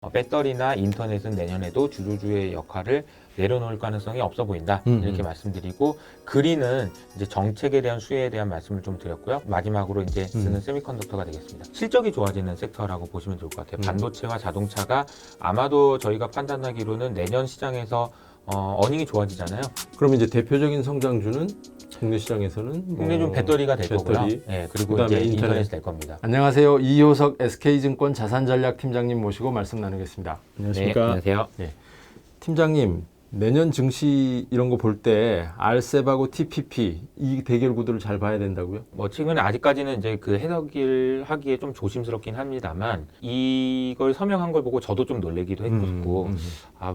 배터리나 인터넷은 내년에도 주도주의 역할을 내려놓을 가능성이 없어 보인다. 이렇게 말씀드리고, 그린은 이제 정책에 대한 수혜에 대한 말씀을 좀 드렸고요. 마지막으로 이제 쓰는 세미컨덕터가 되겠습니다. 실적이 좋아지는 섹터라고 보시면 좋을 것 같아요. 반도체와 자동차가 아마도 저희가 판단하기로는 내년 시장에서 어닝이 좋아지잖아요. 그럼 이제 대표적인 성장주는 국내 시장에서는 국내 좀 배터리가 될 거고요. 네, 그리고 이제 인터넷이 될 겁니다. 안녕하세요. 이효석 SK증권 자산전략팀장님 모시고 말씀 나누겠습니다. 네, 안녕하세요. 네. 팀장님, 내년 증시 이런 거 볼 때 RCEP하고 TPP 이 대결 구도를 잘 봐야 된다고요? 지금은 아직까지는 이제 그 해석을 하기에 좀 조심스럽긴 합니다만, 이걸 서명한 걸 보고 저도 좀 놀래기도 했고,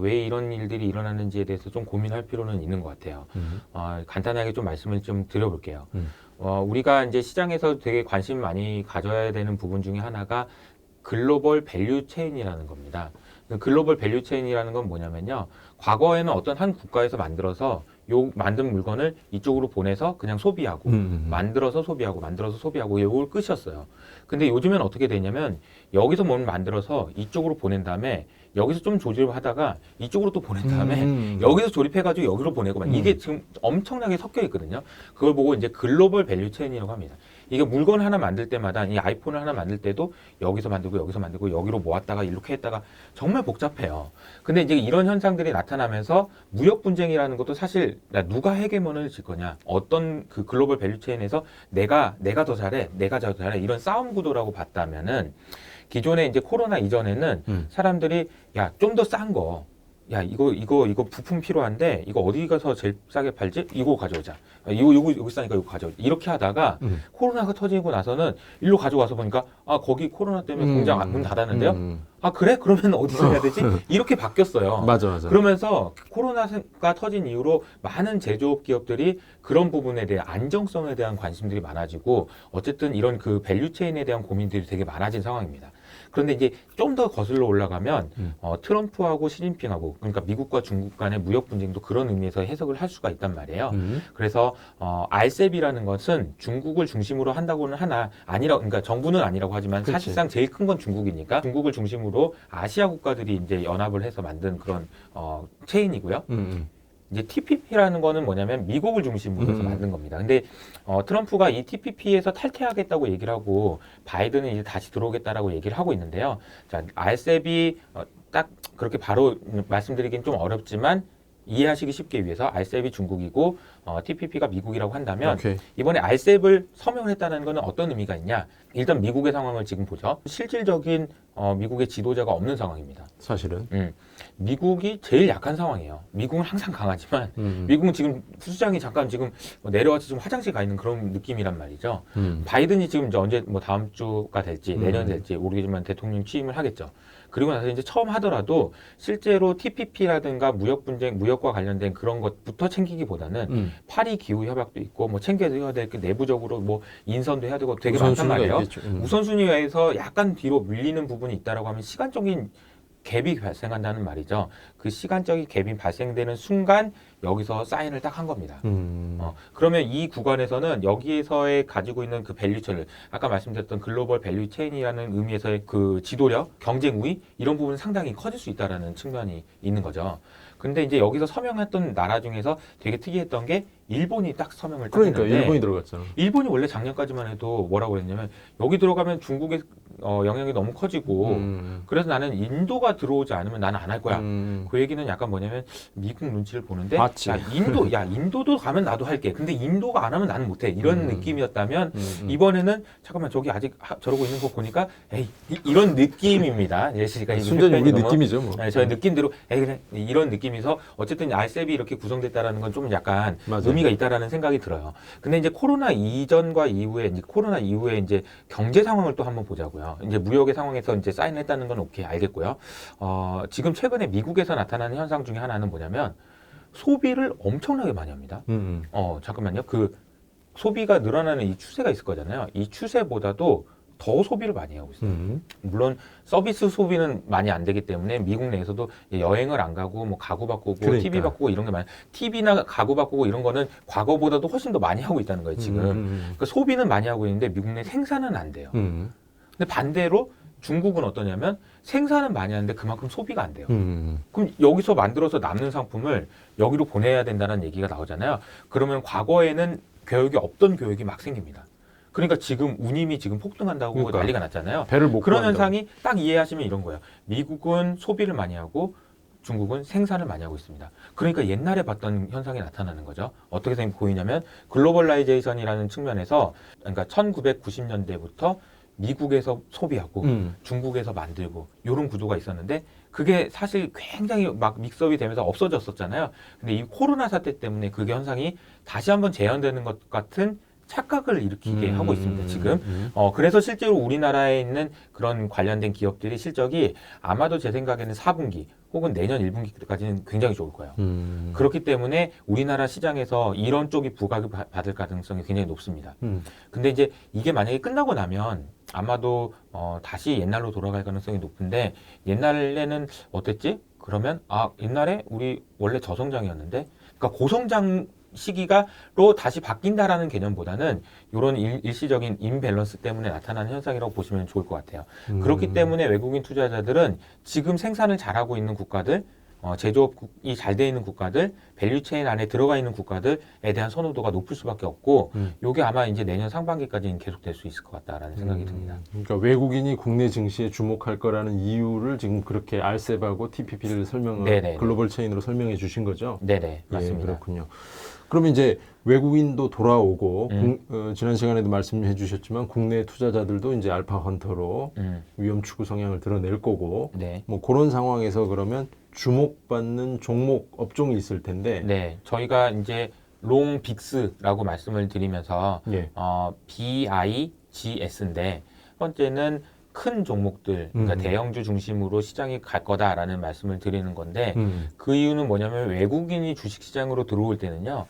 왜 이런 일들이 일어나는지에 대해서 좀 고민할 필요는 있는 것 같아요. 간단하게 좀 말씀을 좀 드려볼게요. 우리가 이제 시장에서 되게 관심 많이 가져야 되는 부분 중에 하나가 글로벌 밸류 체인이라는 겁니다. 글로벌 밸류 체인이라는 건 뭐냐면요. 과거에는 어떤 한 국가에서 만들어서 만든 물건을 이쪽으로 보내서 그냥 소비하고, 만들어서 소비하고, 이걸 끝이었어요. 근데 요즘엔 어떻게 되냐면, 여기서 뭘 만들어서 이쪽으로 보낸 다음에, 여기서 좀 조립을 하다가 이쪽으로 또 보낸 다음에, 여기서 조립해가지고 여기로 보내고, 이게 지금 엄청나게 섞여 있거든요. 그걸 보고 이제 글로벌 밸류 체인이라고 합니다. 이게 물건 하나 만들 때마다, 이 아이폰을 하나 만들 때도 여기서 만들고 여기로 모았다가 이렇게 했다가 정말 복잡해요. 근데 이제 이런 현상들이 나타나면서 무역 분쟁이라는 것도 사실 누가 헤게몬을 질 거냐, 어떤 그 글로벌 밸류 체인에서 내가 더 잘해, 내가 더 잘해, 이런 싸움 구도라고 봤다면은, 기존에 이제 코로나 이전에는 사람들이 좀 더 싼 거, 이거 부품 필요한데, 이거 어디 가서 제일 싸게 팔지? 이거 가져오자. 여기 싸니까 이거 가져오자. 이렇게 하다가, 코로나가 터지고 나서는 일로 가져와서 보니까, 거기 코로나 때문에 공장 문 닫았는데요? 그래? 그러면 어디서 해야 되지? 이렇게 바뀌었어요. 맞아. 그러면서 코로나가 터진 이후로 많은 제조업 기업들이 그런 부분에 대한 안정성에 대한 관심들이 많아지고, 어쨌든 이런 그 밸류체인에 대한 고민들이 되게 많아진 상황입니다. 그런데 이제 좀 더 거슬러 올라가면 트럼프하고 시진핑하고, 그러니까 미국과 중국 간의 무역 분쟁도 그런 의미에서 해석을 할 수가 있단 말이에요. 그래서 RCEP이라는 것은 중국을 중심으로 한다고는 하나 그러니까 정부는 아니라고 하지만, 그치. 사실상 제일 큰 건 중국이니까 중국을 중심으로 아시아 국가들이 이제 연합을 해서 만든 그런 체인이고요. 이제 TPP라는 거는 뭐냐면 미국을 중심으로 해서 만든 겁니다. 근데 트럼프가 이 TPP에서 탈퇴하겠다고 얘기를 하고, 바이든은 이제 다시 들어오겠다라고 얘기를 하고 있는데요. 자, RCEP이 딱 그렇게 바로 말씀드리긴 좀 어렵지만, 이해하시기 쉽게 위해서 RCEP이 중국이고 TPP가 미국이라고 한다면, 이번에 RCEP을 서명을 했다는 것은 어떤 의미가 있냐? 일단 미국의 상황을 지금 보죠. 실질적인 미국의 지도자가 없는 상황입니다. 사실은. 미국이 제일 약한 상황이에요. 미국은 항상 강하지만 미국은 지금 수장이 잠깐 지금 내려와서 지금 화장실 가 있는 그런 느낌이란 말이죠. 바이든이 지금 이제 언제 다음 주가 될지 내년 될지 모르겠지만 대통령 취임을 하겠죠. 그리고 나서 이제 처음 하더라도 실제로 TPP라든가 무역과 관련된 그런 것부터 챙기기보다는 파리 기후 협약도 있고 챙겨야 될 그 내부적으로 인선도 해야 되고 되게 많단 말이에요. 우선순위에서 약간 뒤로 밀리는 부분이 있다라고 하면 시간적인 갭이 발생한다는 말이죠. 그 시간적인 갭이 발생되는 순간 여기서 사인을 딱 한 겁니다. 그러면 이 구간에서는 여기에서의 가지고 있는 그 밸류체를, 아까 말씀드렸던 글로벌 밸류 체인이라는 의미에서의 그 지도력, 경쟁 우위, 이런 부분은 상당히 커질 수 있다라는 측면이 있는 거죠. 근데 이제 여기서 서명했던 나라 중에서 되게 특이했던 게 일본이 딱 서명을 딱 그러니까 했는데, 일본이 들어갔잖아. 일본이 원래 작년까지만 해도 뭐라고 그랬냐면, 여기 들어가면 중국의 영향이 너무 커지고, 그래서 나는 인도가 들어오지 않으면 나는 안 할 거야. 그 얘기는 약간 뭐냐면, 미국 눈치를 보는데, 맞지. 인도도 가면 나도 할게. 근데 인도가 안 하면 나는 못해. 이런 느낌이었다면, 이번에는 잠깐만 저기 아직 저러고 있는 거 보니까, 이런 느낌입니다. 예시가 순전히 우리 느낌이죠, 뭐. 네, 저의 느낌대로 그래, 이런 느낌에서 어쨌든 RCEP이 이렇게 구성됐다라는 건 좀 약간 의미가 있다라는 생각이 들어요. 근데 이제 코로나 이전과 이후에, 코로나 이후에 이제 경제 상황을 또 한번 보자고요. 이제 무역의 상황에서 이제 사인했다는 건 오케이, 알겠고요. 지금 최근에 미국에서 나타나는 현상 중에 하나는 뭐냐면, 소비를 엄청나게 많이 합니다. 잠깐만요. 그 소비가 늘어나는 이 추세가 있을 거잖아요. 이 추세보다도 더 소비를 많이 하고 있어요. 물론 서비스 소비는 많이 안 되기 때문에 미국 내에서도 여행을 안 가고 가구 바꾸고 TV 바꾸고 이런 게 많아요. TV나 가구 바꾸고 이런 거는 과거보다도 훨씬 더 많이 하고 있다는 거예요, 지금. 그러니까 소비는 많이 하고 있는데 미국 내 생산은 안 돼요. 근데 반대로 중국은 어떠냐면 생산은 많이 하는데 그만큼 소비가 안 돼요. 그럼 여기서 만들어서 남는 상품을 여기로 보내야 된다는 얘기가 나오잖아요. 그러면 과거에는 교육이 없던 교육이 막 생깁니다. 그러니까 지금 운임이 지금 폭등한다고 그러니까. 난리가 났잖아요. 배를 못 그런 구한다고. 현상이 딱 이해하시면 이런 거예요. 미국은 소비를 많이 하고 중국은 생산을 많이 하고 있습니다. 그러니까 옛날에 봤던 현상이 나타나는 거죠. 어떻게 보이냐면 글로벌라이제이션이라는 측면에서 그러니까 1990년대부터 미국에서 소비하고 중국에서 만들고 이런 구조가 있었는데 그게 사실 굉장히 막 믹스업이 되면서 없어졌었잖아요. 근데 이 코로나 사태 때문에 그게 현상이 다시 한번 재현되는 것 같은 착각을 일으키게 하고 있습니다, 지금. 그래서 실제로 우리나라에 있는 그런 관련된 기업들이 실적이 아마도 제 생각에는 4분기 혹은 내년 1분기까지는 굉장히 좋을 거예요. 그렇기 때문에 우리나라 시장에서 이런 쪽이 부각을 받을 가능성이 굉장히 높습니다. 근데 이제 이게 만약에 끝나고 나면 아마도 다시 옛날로 돌아갈 가능성이 높은데 옛날에는 어땠지? 그러면 옛날에 우리 원래 저성장이었는데 그러니까 고성장 시기가로 다시 바뀐다라는 개념보다는 이런 일시적인 임밸런스 때문에 나타나는 현상이라고 보시면 좋을 것 같아요. 그렇기 때문에 외국인 투자자들은 지금 생산을 잘하고 있는 국가들, 제조업이 잘 돼 있는 국가들, 밸류체인 안에 들어가 있는 국가들에 대한 선호도가 높을 수밖에 없고 이게 아마 이제 내년 상반기까지는 계속될 수 있을 것 같다라는 생각이 듭니다. 그러니까 외국인이 국내 증시에 주목할 거라는 이유를 지금 그렇게 알셉하고 TPP를 네네. 글로벌 체인으로 설명해 주신 거죠? 네네, 맞습니다. 예, 그렇군요. 그러면 이제 외국인도 돌아오고 지난 시간에도 말씀해 주셨지만 국내 투자자들도 이제 알파 헌터로 위험 추구 성향을 드러낼 거고 네. 뭐 그런 상황에서 그러면 주목받는 종목 업종이 있을 텐데 네, 저희가 이제 롱 빅스라고 말씀을 드리면서 예. BIGS인데 첫 번째는 큰 종목들, 그러니까 대형주 중심으로 시장이 갈 거다라는 말씀을 드리는 건데 그 이유는 뭐냐면 외국인이 주식시장으로 들어올 때는요.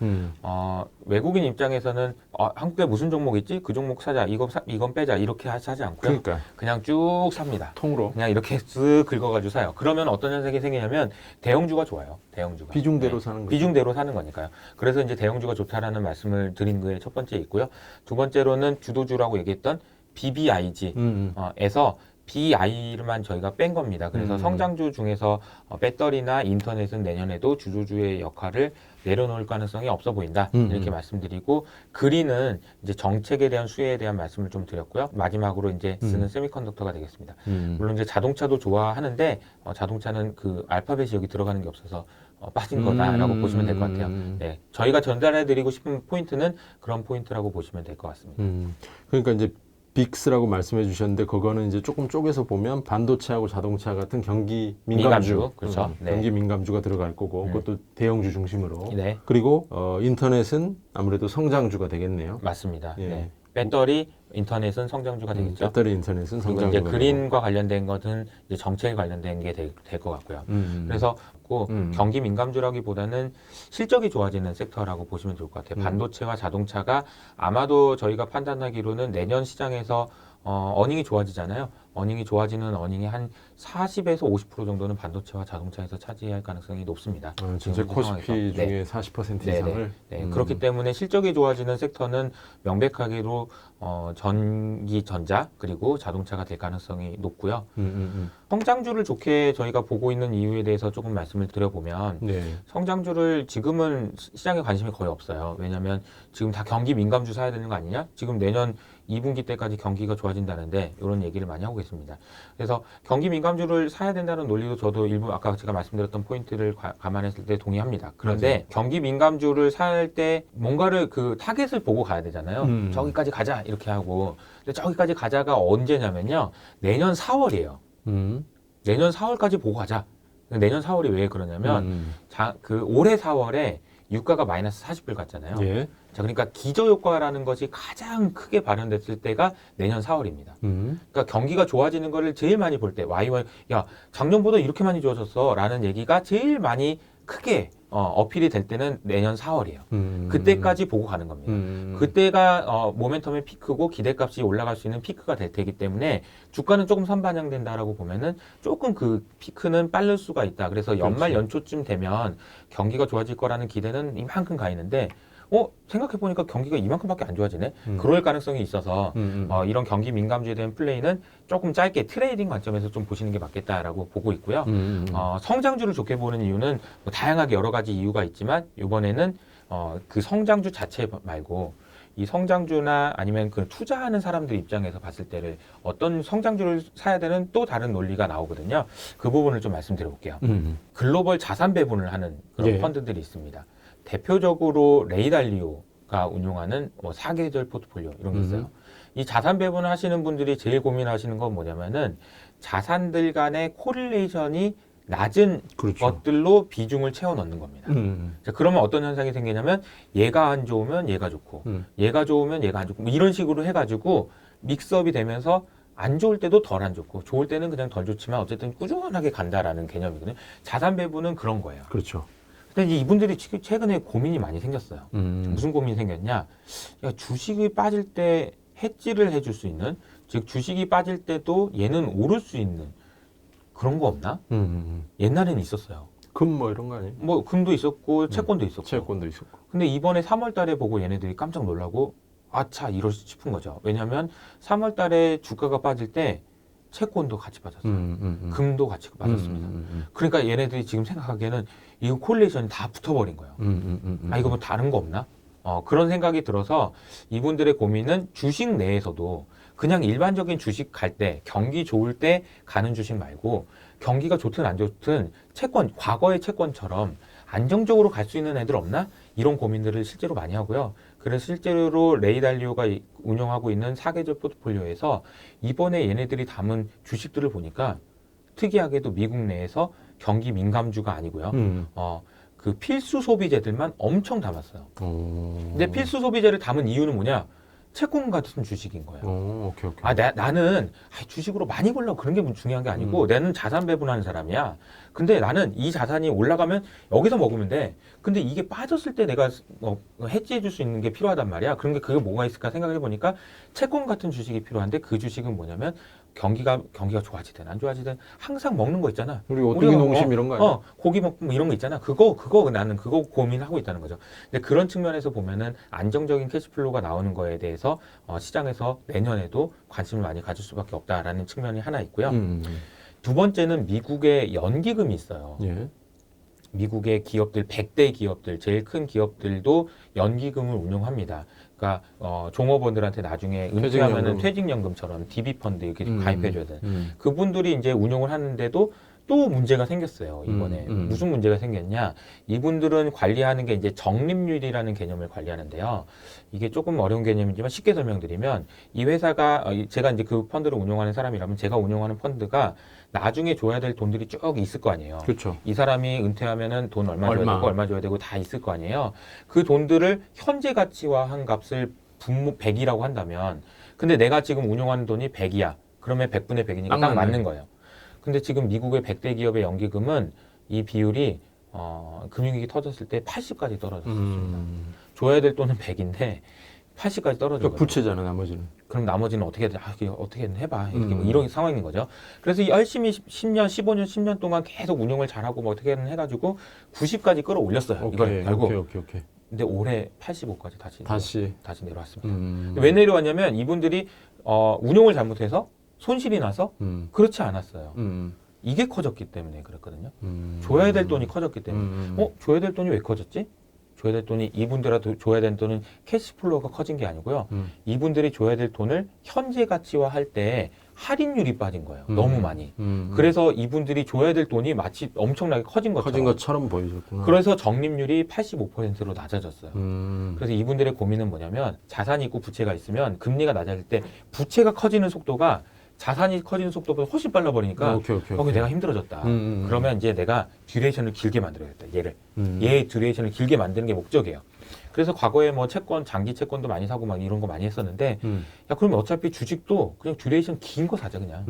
외국인 입장에서는 한국에 무슨 종목 있지? 그 종목 사자, 이건 빼자 이렇게 하지 않고요. 그러니까 그냥 쭉 삽니다. 통으로 그냥 이렇게 쓱 긁어가지고 사요. 그러면 어떤 현상이 생기냐면 대형주가 좋아요. 대형주가. 비중대로 네. 사는 거죠. 비중대로 사는 거니까요. 그래서 이제 대형주가 좋다라는 말씀을 드린 거에 첫 번째 있고요. 두 번째로는 주도주라고 얘기했던 BBIG에서 BI만 저희가 뺀 겁니다. 그래서 성장주 중에서 배터리나 인터넷은 내년에도 주도주의 역할을 내려놓을 가능성이 없어 보인다. 이렇게 말씀드리고 그린은 이제 정책에 대한 수혜에 대한 말씀을 좀 드렸고요. 마지막으로 이제 쓰는 세미컨덕터가 되겠습니다. 물론 이제 자동차도 좋아하는데 자동차는 그 알파벳이 여기 들어가는 게 없어서 빠진 거다라고 보시면 될 것 같아요. 네, 저희가 전달해드리고 싶은 포인트는 그런 포인트라고 보시면 될 것 같습니다. 그러니까 이제 빅스라고 말씀해 주셨는데 그거는 이제 조금 쪼개서 보면 반도체하고 자동차 같은 경기 민감주, 그렇죠. 네. 경기 민감주가 들어갈 거고 그것도 대형주 중심으로 네. 그리고 인터넷은 아무래도 성장주가 되겠네요. 맞습니다. 예. 네. 배터리, 인터넷은 성장주가 되겠죠. 배터리 인터넷은 그리고 성장주가 이제 그린과 관련된 것은 이제 정책에 관련된 게 될 것 같고요. 그래서 경기 민감주라기보다는 실적이 좋아지는 섹터라고 보시면 좋을 것 같아요. 반도체와 자동차가 아마도 저희가 판단하기로는 내년 시장에서 어닝이 좋아지잖아요. 어닝이 좋아지는 어닝이 한 40에서 50% 정도는 반도체와 자동차에서 차지할 가능성이 높습니다. 전체 지금 코스피 상황에서. 중에 네. 40% 네네. 이상을 네, 그렇기 때문에 실적이 좋아지는 섹터는 명백하게로 전기, 전자 그리고 자동차가 될 가능성이 높고요. 성장주를 좋게 저희가 보고 있는 이유에 대해서 조금 말씀을 드려보면 네. 성장주를 지금은 시장에 관심이 거의 없어요. 왜냐하면 지금 다 경기 민감주 사야 되는 거 아니냐? 지금 내년 2분기 때까지 경기가 좋아진다는데 이런 얘기를 많이 하고 계십니다. 그래서 경기 민감주를 사야 된다는 논리도 저도 일부 아까 제가 말씀드렸던 포인트를 감안했을 때 동의합니다. 그런데 맞아요. 경기 민감주를 살 때 뭔가를 그 타겟을 보고 가야 되잖아요. 저기까지 가자 이렇게 하고 근데 저기까지 가자가 언제냐면요. 내년 4월이에요. 내년 4월까지 보고 가자. 내년 4월이 왜 그러냐면 그 올해 4월에 유가가 마이너스 40불 갔잖아요. 예. 자, 그러니까 기저효과라는 것이 가장 크게 발현됐을 때가 내년 4월입니다. 그러니까 경기가 좋아지는 거를 제일 많이 볼 때, 야, 작년보다 이렇게 많이 좋아졌어. 라는 얘기가 제일 많이 크게 어필이 될 때는 내년 4월이에요. 그때까지 보고 가는 겁니다. 그때가 모멘텀의 피크고 기대값이 올라갈 수 있는 피크가 될 테기 때문에 주가는 조금 선반영된다라고 보면은 조금 그 피크는 빠를 수가 있다. 그래서 연말 그렇지. 연초쯤 되면 경기가 좋아질 거라는 기대는 이만큼 가 있는데 생각해보니까 경기가 이만큼밖에 안 좋아지네. 그럴 가능성이 있어서 이런 경기 민감주에 대한 플레이는 조금 짧게 트레이딩 관점에서 좀 보시는 게 맞겠다라고 보고 있고요. 성장주를 좋게 보는 이유는 뭐 다양하게 여러 가지 이유가 있지만 이번에는 그 성장주 자체 말고 이 성장주나 아니면 그 투자하는 사람들 입장에서 봤을 때를 어떤 성장주를 사야 되는 또 다른 논리가 나오거든요. 그 부분을 좀 말씀드려 볼게요. 글로벌 자산 배분을 하는 그런 예. 펀드들이 있습니다. 대표적으로 레이달리오가 운용하는 뭐 사계절 포트폴리오 이런 게 있어요. 이 자산 배분을 하시는 분들이 제일 고민하시는 건 뭐냐면은 자산들 간의 코릴레이션이 낮은 그렇죠. 것들로 비중을 채워 넣는 겁니다. 자, 그러면 어떤 현상이 생기냐면 얘가 안 좋으면 얘가 좋고 얘가 좋으면 얘가 안 좋고 뭐 이런 식으로 해가지고 믹스업이 되면서 안 좋을 때도 덜 안 좋고 좋을 때는 그냥 덜 좋지만 어쨌든 꾸준하게 간다라는 개념이거든요. 자산 배분은 그런 거예요. 그렇죠. 근데 이제 이분들이 최근에 고민이 많이 생겼어요. 음. 무슨 고민이 생겼냐? 야, 주식이 빠질 때 해지를 해줄 수 있는, 즉 주식이 빠질 때도 얘는 오를 수 있는 그런 거 없나? 옛날에는 있었어요. 금 뭐 이런 거 아니에요? 뭐 금도 있었고 채권도 있었고. 채권도 있었고. 근데 이번에 3월 달에 보고 얘네들이 깜짝 놀라고 아차 이럴 싶은 거죠. 왜냐하면 3월 달에 주가가 빠질 때 채권도 같이 빠졌어요. 금도 같이 빠졌습니다. 그러니까 얘네들이 지금 생각하기에는 이거 콜레이션이 다 붙어버린 거예요. 아 이거 뭐 다른 거 없나? 그런 생각이 들어서 이분들의 고민은 주식 내에서도 그냥 일반적인 주식 갈 때 경기 좋을 때 가는 주식 말고 경기가 좋든 안 좋든 채권, 과거의 채권처럼 안정적으로 갈 수 있는 애들 없나? 이런 고민들을 실제로 많이 하고요. 그래서 실제로 레이달리오가 운영하고 있는 사계절 포트폴리오에서 이번에 얘네들이 담은 주식들을 보니까 특이하게도 미국 내에서 경기 민감주가 아니고요. 그 필수 소비재들만 엄청 담았어요. 근데 필수 소비재를 담은 이유는 뭐냐? 채권 같은 주식인 거예요. 오케이, 오케이. 나는 주식으로 많이 벌려고 그런 게 중요한 게 아니고 나는 자산 배분하는 사람이야. 근데 나는 이 자산이 올라가면 여기서 먹으면 돼. 근데 이게 빠졌을 때 내가 해지해 줄 수 있는 게 필요하단 말이야. 그런 게 그게 뭐가 있을까 생각해 보니까 채권 같은 주식이 필요한데 그 주식은 뭐냐면 경기가 좋아지든 안 좋아지든 항상 먹는 거 있잖아. 우리 오뚜기 농심 이런 거 아니야? 고기 먹고 뭐 이런 거 있잖아. 그거 나는 그거 고민하고 있다는 거죠. 근데 그런 측면에서 보면은 안정적인 캐시플로우가 나오는 거에 대해서 시장에서 내년에도 관심을 많이 가질 수밖에 없다라는 측면이 하나 있고요. 두 번째는 미국의 연기금이 있어요. 예. 미국의 기업들 100대 기업들 제일 큰 기업들도 연기금을 운용합니다. 그러니까 종업원들한테 나중에 은퇴하면은 퇴직연금처럼 DB 펀드 이렇게 가입해줘야 돼. 그분들이 이제 운용을 하는데도 또 문제가 생겼어요. 이번에 무슨 문제가 생겼냐? 이분들은 관리하는 게 이제 적립률이라는 개념을 관리하는데요. 이게 조금 어려운 개념이지만 쉽게 설명드리면 이 회사가 제가 이제 그 펀드를 운용하는 사람이라면 제가 운용하는 펀드가 나중에 줘야 될 돈들이 쭉 있을 거 아니에요. 그렇죠. 이 사람이 은퇴하면은 돈 얼마 줘야 되고 얼마 줘야 되고 다 있을 거 아니에요. 그 돈들을 현재 가치화한 값을 분모 100이라고 한다면 근데 내가 지금 운용하는 돈이 100이야. 그러면 100분의 100이니까 딱 맞는 거예요. 근데 지금 미국의 100대 기업의 연기금은 이 비율이 금융위기 터졌을 때 80까지 떨어졌습니다. 줘야 될 돈은 100인데 80까지 떨어져. 부채잖아 나머지는. 그럼 나머지는 어떻게든 해봐. 이렇게 뭐 이런 상황인 거죠. 그래서 열심히 10년, 15년, 10년 동안 계속 운용을 잘하고 뭐 어떻게든 해가지고 90까지 끌어올렸어요. 이걸 결국. 오케이. 근데 올해 85까지 다시 내려왔습니다. 근데 왜 내려왔냐면 이분들이 운용을 잘못해서 손실이 나서 그렇지 않았어요. 이게 커졌기 때문에 그랬거든요. 줘야 될 돈이 커졌기 때문에. 줘야 될 돈이 왜 커졌지? 줘야 될 돈이 이분들한테 줘야 되는 돈은 캐시플로우가 커진 게 아니고요. 이분들이 줘야 될 돈을 현재 가치화 할 때 할인율이 빠진 거예요. 너무 많이. 그래서 이분들이 줘야 될 돈이 마치 엄청나게 커진 것처럼 보여줬구나. 그래서 적립률이 85%로 낮아졌어요. 그래서 이분들의 고민은 뭐냐면 자산이 있고 부채가 있으면 금리가 낮아질 때 부채가 커지는 속도가 자산이 커지는 속도보다 훨씬 빨라 버리니까 내가 힘들어졌다. 그러면 이제 내가 듀레이션을 길게 만들어야겠다. 얘의 듀레이션을 길게 만드는 게 목적이에요. 그래서 과거에 뭐 채권, 장기 채권도 많이 사고 막 이런 거 많이 했었는데 야 그러면 어차피 주식도 그냥 듀레이션 긴 거 사자 그냥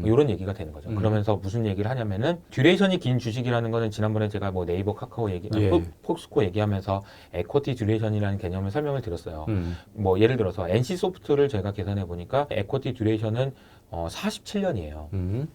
뭐 이런 얘기가 되는 거죠. 그러면서 무슨 얘기를 하냐면은 듀레이션이 긴 주식이라는 거는 지난번에 제가 뭐 네이버, 카카오 폭스코 얘기하면서 에쿼티 듀레이션이라는 개념을 설명을 드렸어요. 뭐 예를 들어서 NC 소프트를 제가 계산해 보니까 에쿼티 듀레이션은 47년이에요.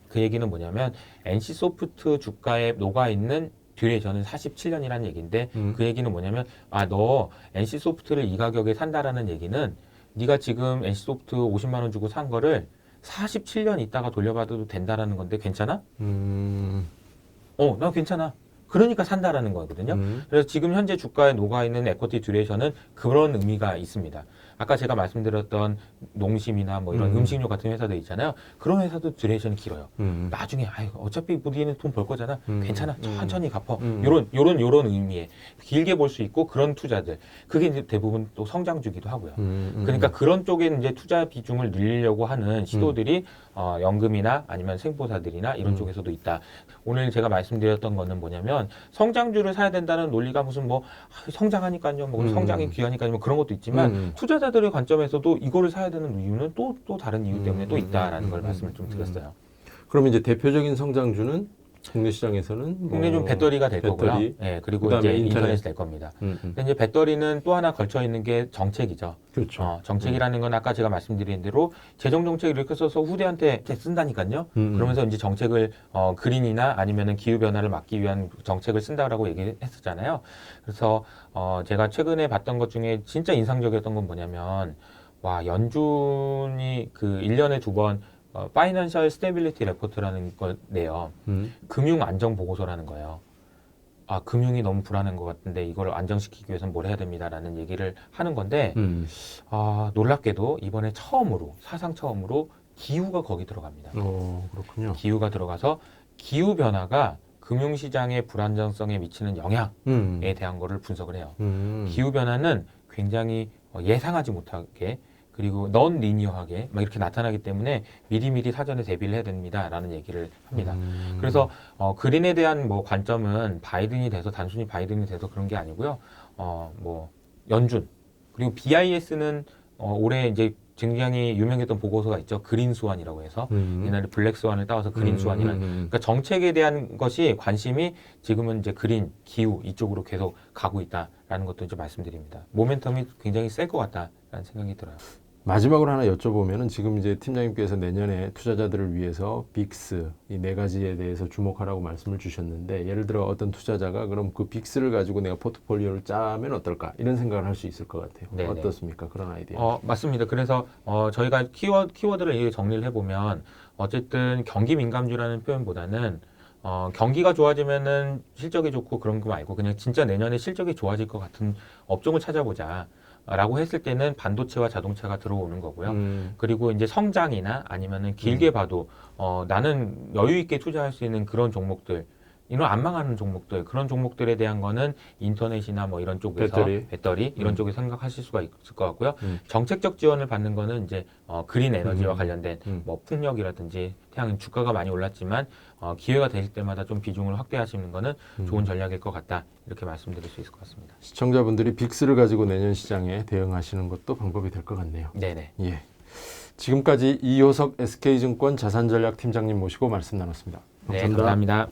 그 얘기는 뭐냐면 NC 소프트 주가에 녹아 있는 듀레이션은 47년이라는 얘기인데 그 얘기는 뭐냐면 너 NC소프트를 이 가격에 산다라는 얘기는 네가 지금 NC소프트 50만 원 주고 산 거를 47년 있다가 돌려받아도 된다라는 건데 괜찮아? 나 괜찮아. 그러니까 산다라는 거거든요. 그래서 지금 현재 주가에 녹아있는 에쿼티 듀레이션은 그런 의미가 있습니다. 아까 제가 말씀드렸던 농심이나 뭐 이런 음식료 같은 회사들 있잖아요. 그런 회사도 듀레이션이 길어요. 나중에 어차피 우리는 돈 벌 거잖아. 괜찮아. 천천히 갚어. 요런 의미에 길게 볼 수 있고 그런 투자들. 그게 이제 대부분 또 성장주기도 하고요. 그러니까 그런 쪽에 이제 투자 비중을 늘리려고 하는 시도들이 연금이나 아니면 생보사들이나 이런 쪽에서도 있다. 오늘 제가 말씀드렸던 거는 뭐냐면 성장주를 사야 된다는 논리가 무슨 뭐 성장하니까요, 뭐 성장이 귀하니까요, 뭐 그런 것도 있지만 투자자들의 관점에서도 이거를 사야 되는 이유는 또 다른 이유 때문에 또 있다라는 걸 말씀을 좀 드렸어요. 그럼 이제 대표적인 성장주는 국내 시장에서는 국내 좀 배터리가 될 거고요. 예, 그리고 이제 인터넷이 될 겁니다. 근데 이제 배터리는 또 하나 걸쳐 있는 게 정책이죠. 그렇죠. 정책이라는 건 아까 제가 말씀드린 대로 재정 정책을 이렇게 써서 후대한테 쓴다니까요. 그러면서 이제 정책을 그린이나 아니면은 기후 변화를 막기 위한 정책을 쓴다라고 얘기했었잖아요. 그래서 제가 최근에 봤던 것 중에 진짜 인상적이었던 건 뭐냐면 연준이 그 1년에 2번 파이낸셜 스테빌리티 레포트라는 걸 내요. 금융 안정 보고서라는 거예요. 금융이 너무 불안한 것 같은데 이걸 안정시키기 위해서는 뭘 해야 됩니다라는 얘기를 하는 건데 놀랍게도 이번에 사상 처음으로 기후가 거기 들어갑니다. 그렇군요. 기후가 들어가서 기후 변화가 금융시장의 불안정성에 미치는 영향에 대한 거를 분석을 해요. 기후 변화는 굉장히 예상하지 못하게 그리고 넌 리니어하게 막 이렇게 나타나기 때문에 미리미리 사전에 대비를 해야 됩니다라는 얘기를 합니다. 그래서 그린에 대한 뭐 관점은 단순히 바이든이 돼서 그런 게 아니고요. 뭐 연준 그리고 BIS는 올해 이제 굉장히 유명했던 보고서가 있죠. 그린 스완이라고 해서 옛날에 블랙 스완을 따와서 그린 스완이라는 그러니까 정책에 대한 것이 관심이 지금은 이제 그린 기후 이쪽으로 계속 가고 있다라는 것도 이제 말씀드립니다. 모멘텀이 굉장히 셀 것 같다라는 생각이 들어요. 마지막으로 하나 여쭤보면은 지금 이제 팀장님께서 내년에 투자자들을 위해서 빅스 이 4가지에 대해서 주목하라고 말씀을 주셨는데 예를 들어 어떤 투자자가 그럼 그 빅스를 가지고 내가 포트폴리오를 짜면 어떨까 이런 생각을 할 수 있을 것 같아요. 네네. 어떻습니까? 그런 아이디어. 맞습니다. 그래서 저희가 키워드를 정리를 해보면 어쨌든 경기 민감주라는 표현보다는 경기가 좋아지면은 실적이 좋고 그런 거 말고 그냥 진짜 내년에 실적이 좋아질 것 같은 업종을 찾아보자. 라고 했을 때는 반도체와 자동차가 들어오는 거고요. 그리고 이제 성장이나 아니면은 길게 봐도 나는 여유 있게 투자할 수 있는 그런 종목들, 이런 안 망하는 종목들, 그런 종목들에 대한 거는 인터넷이나 뭐 이런 쪽에서 배터리 이런 쪽에 생각하실 수가 있을 것 같고요. 정책적 지원을 받는 거는 이제 그린 에너지와 관련된 뭐 풍력이라든지 태양 주가가 많이 올랐지만 기회가 되실 때마다 좀 비중을 확대하시는 거는 좋은 전략일 것 같다. 이렇게 말씀드릴 수 있을 것 같습니다. 시청자분들이 빅스를 가지고 내년 시장에 대응하시는 것도 방법이 될 것 같네요. 네네. 예. 지금까지 이효석 SK증권 자산전략팀장님 모시고 말씀 나눴습니다. 감사합니다. 네, 감사합니다.